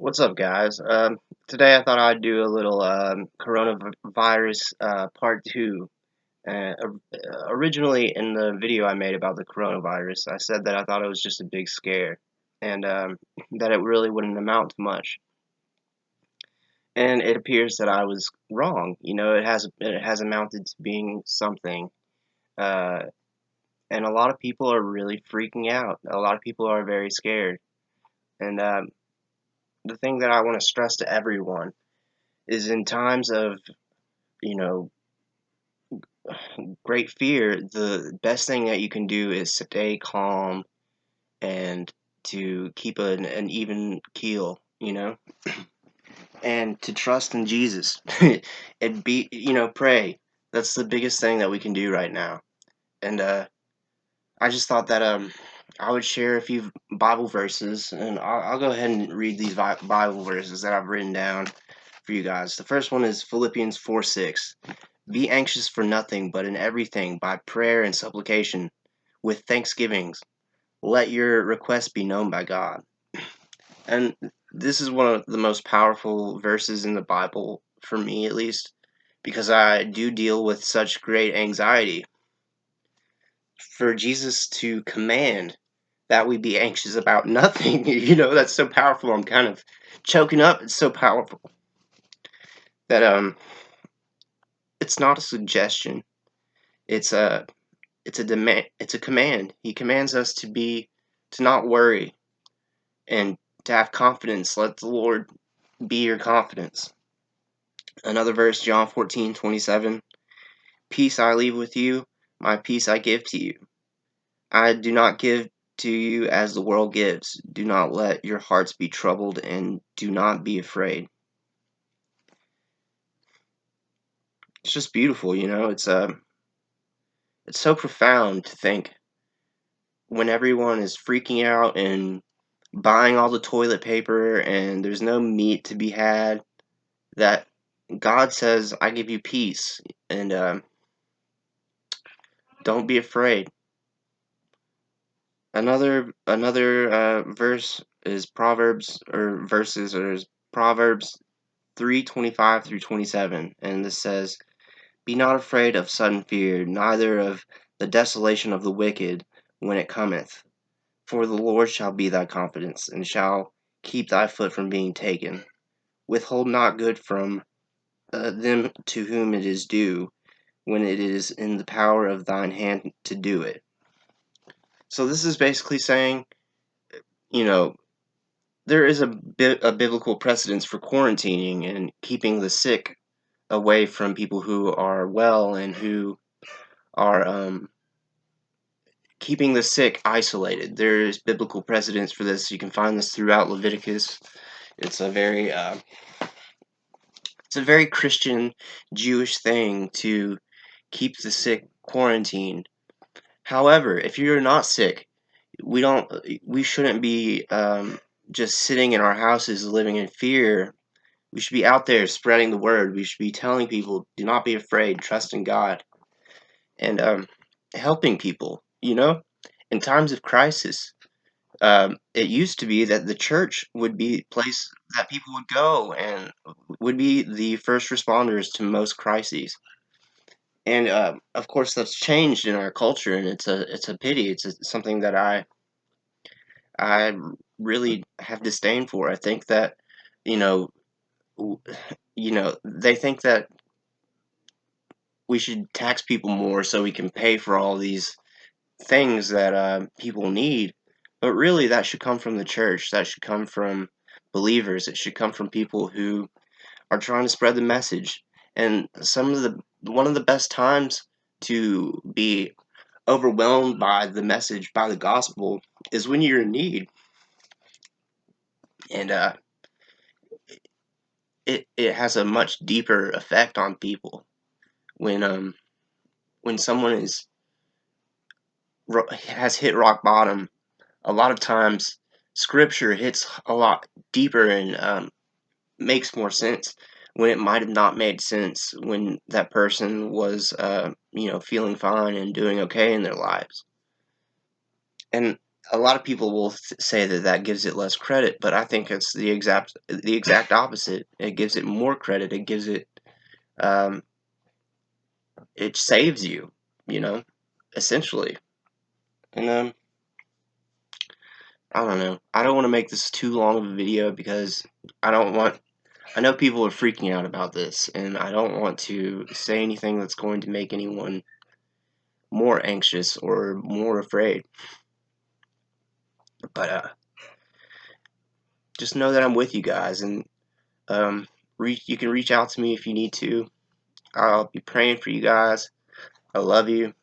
What's up, guys? Today I thought I'd do a little coronavirus part two. Originally, in the video I made about the coronavirus, I said that I thought it was just a big scare and that it really wouldn't amount to much. And it appears that I was wrong. It has amounted to being something. Uh, and a lot of people are really freaking out. A lot of people are very scared. And the thing that I want to stress to everyone is in times of you know great fear, the best thing that you can do is stay calm and to keep an even keel, and to trust in Jesus. And pray. That's the biggest thing that we can do right now. And I just thought that I would share a few Bible verses, and I'll go ahead and read these Bible verses that I've written down for you guys. The first one is Philippians 4:6. Be anxious for nothing, but in everything, by prayer and supplication, with thanksgivings, let your requests be known by God. And this is one of the most powerful verses in the Bible, for me at least, because I do deal with such great anxiety. For Jesus to command that we be anxious about nothing, that's so powerful. I'm kind of choking up. It's so powerful that it's not a suggestion. It's a it's a demand. It's a command. He commands us to not worry and to have confidence. Let the Lord be your confidence. Another verse, John 14:27. Peace I leave with you, my peace I give to you. I do not give to you as the world gives. Do not let your hearts be troubled, and do not be afraid. It's just beautiful, it's so profound to think when everyone is freaking out and buying all the toilet paper and there's no meat to be had, that God says, I give you peace, and don't be afraid. Another verse is Proverbs 3:25 through 27, and this says, Be not afraid of sudden fear, neither of the desolation of the wicked when it cometh. For the Lord shall be thy confidence, and shall keep thy foot from being taken. Withhold not good from them to whom it is due, when it is in the power of thine hand to do it. So this is basically saying, you know, there is a biblical precedence for quarantining and keeping the sick away from people who are well and who are keeping the sick isolated. There is biblical precedence for this. You can find this throughout Leviticus. It's a very Christian Jewish thing to keep the sick quarantined. However, if you're not sick, we shouldn't be just sitting in our houses living in fear. We should be out there spreading the word. We should be telling people, do not be afraid, trust in God, and helping people, in times of crisis. It used to be that the church would be a place that people would go and would be the first responders to most crises. And of course, that's changed in our culture, and it's a pity. Something that I really have disdain for. I think that, you know, they think that we should tax people more so we can pay for all these things that people need. But really, that should come from the church. That should come from believers. It should come from people who are trying to spread the message. And one of the best times to be overwhelmed by the message, by the gospel, is when you're in need. And it has a much deeper effect on people when someone has hit rock bottom. A lot of times, scripture hits a lot deeper and makes more sense when it might have not made sense when that person was, feeling fine and doing okay in their lives. And a lot of people will say that that gives it less credit, but I think it's the exact opposite. It gives it more credit. It gives it um, it saves you, you know, essentially. And I don't know. I don't want to make this too long of a video because I don't want. I know people are freaking out about this, and I don't want to say anything that's going to make anyone more anxious or more afraid. But just know that I'm with you guys, and you can reach out to me if you need to. I'll be praying for you guys. I love you.